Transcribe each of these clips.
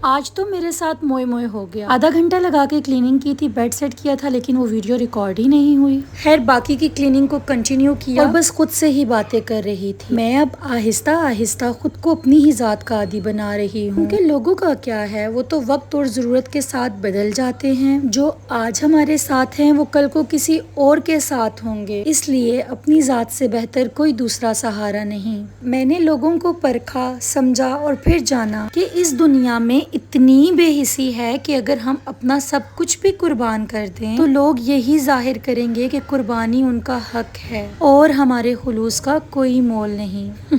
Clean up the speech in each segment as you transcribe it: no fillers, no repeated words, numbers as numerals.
آج تو میرے ساتھ موئے موئے ہو گیا۔ آدھا گھنٹہ لگا کے کلیننگ کی تھی، بیڈ سیٹ کیا تھا، لیکن وہ ویڈیو ریکارڈ ہی نہیں ہوئی۔ خیر باقی کی کلیننگ کو کنٹینیو کیا اور بس خود سے ہی باتیں کر رہی تھی۔ میں اب آہستہ آہستہ خود کو اپنی ہی ذات کا عادی بنا رہی ہوں، کیونکہ لوگوں کا کیا ہے، وہ تو وقت اور ضرورت کے ساتھ بدل جاتے ہیں۔ جو آج ہمارے ساتھ ہیں وہ کل کو کسی اور کے ساتھ ہوں گے، اس لیے اپنی ذات سے بہتر کوئی دوسرا سہارا نہیں۔ میں نے لوگوں کو پرکھا، سمجھا اور پھر جانا کہ اس دنیا میں اتنی بے حسی ہے کہ اگر ہم اپنا سب کچھ بھی قربان کر دیں تو لوگ یہی ظاہر کریں گے کہ قربانی ان کا حق ہے اور ہمارے خلوص کا کوئی مول نہیں۔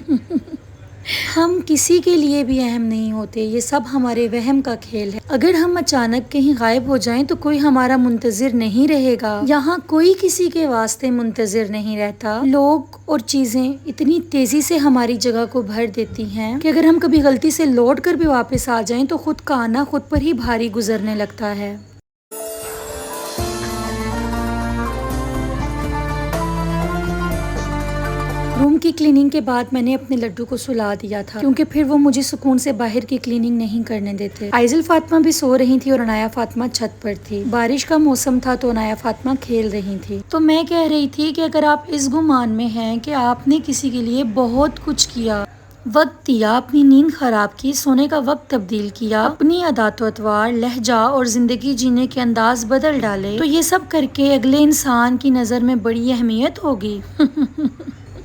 ہم کسی کے لیے بھی اہم نہیں ہوتے، یہ سب ہمارے وہم کا کھیل ہے۔ اگر ہم اچانک کہیں غائب ہو جائیں تو کوئی ہمارا منتظر نہیں رہے گا، یہاں کوئی کسی کے واسطے منتظر نہیں رہتا۔ لوگ اور چیزیں اتنی تیزی سے ہماری جگہ کو بھر دیتی ہیں کہ اگر ہم کبھی غلطی سے لوٹ کر بھی واپس آ جائیں تو خود کا آنا خود پر ہی بھاری گزرنے لگتا ہے۔ روم کی کلیننگ کے بعد میں نے اپنے لڈو کو سلا دیا تھا، کیونکہ پھر وہ مجھے سکون سے باہر کی کلیننگ نہیں کرنے دیتے۔ آئزل فاطمہ بھی سو رہی تھی اور عنایا فاطمہ چھت پر تھی۔ بارش کا موسم تھا تو عنایا فاطمہ کھیل رہی تھی۔ تو میں کہہ رہی تھی کہ اگر آپ اس گمان میں ہیں کہ آپ نے کسی کے لیے بہت کچھ کیا، وقت دیا، اپنی نیند خراب کی، سونے کا وقت تبدیل کیا، اپنی عادات و اطوار، لہجہ اور زندگی جینے کے انداز بدل ڈالے، تو یہ سب کر کے اگلے انسان کی نظر میں بڑی اہمیت ہوگی۔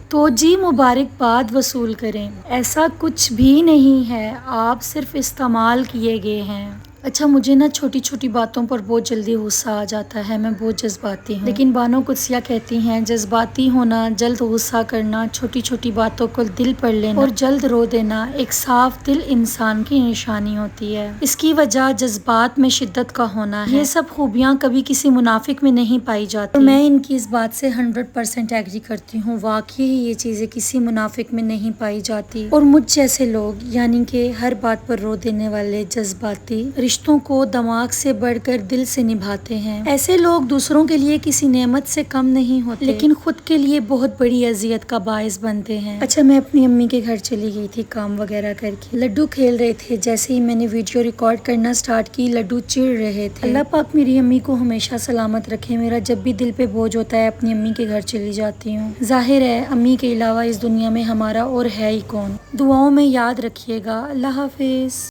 تو جی مبارکباد وصول کریں، ایسا کچھ بھی نہیں ہے، آپ صرف استعمال کیے گئے ہیں۔ اچھا مجھے نا چھوٹی چھوٹی باتوں پر بہت جلدی غصہ آ جاتا ہے، میں بہت جذباتی ہوں، لیکن بانو قدسیہ کہتی ہیں جذباتی ہونا، جلد غصہ کرنا، چھوٹی چھوٹی باتوں کو دل پر لینا اور جلد رو دینا ایک صاف دل انسان کی نشانی ہوتی ہے۔ اس کی وجہ جذبات میں شدت کا ہونا ہے۔ یہ سب خوبیاں کبھی کسی منافق میں نہیں پائی جاتی اور میں ان کی اس بات سے 100% ایگری کرتی ہوں۔ واقعی یہ چیزیں کسی منافق میں نہیں پائی جاتی اور مجھ جیسے لوگ، یعنی کہ ہر بات پر رو دینے والے، جذباتی، رشتوں کو دماغ سے بڑھ کر دل سے نبھاتے ہیں، ایسے لوگ دوسروں کے لیے کسی نعمت سے کم نہیں ہوتے، لیکن خود کے لیے بہت بڑی اذیت کا باعث بنتے ہیں۔ اچھا میں اپنی امی کے گھر چلی گئی تھی کام وغیرہ کر کے، لڈو کھیل رہے تھے، جیسے ہی میں نے ویڈیو ریکارڈ کرنا سٹارٹ کی لڈو چڑ رہے تھے۔ اللہ پاک میری امی کو ہمیشہ سلامت رکھے، میرا جب بھی دل پہ بوجھ ہوتا ہے اپنی امی کے گھر چلی جاتی ہوں۔ ظاہر ہے امی کے علاوہ اس دنیا میں ہمارا اور ہے ہی کون۔ دعاؤں میں یاد رکھیے گا۔ اللہ حافظ۔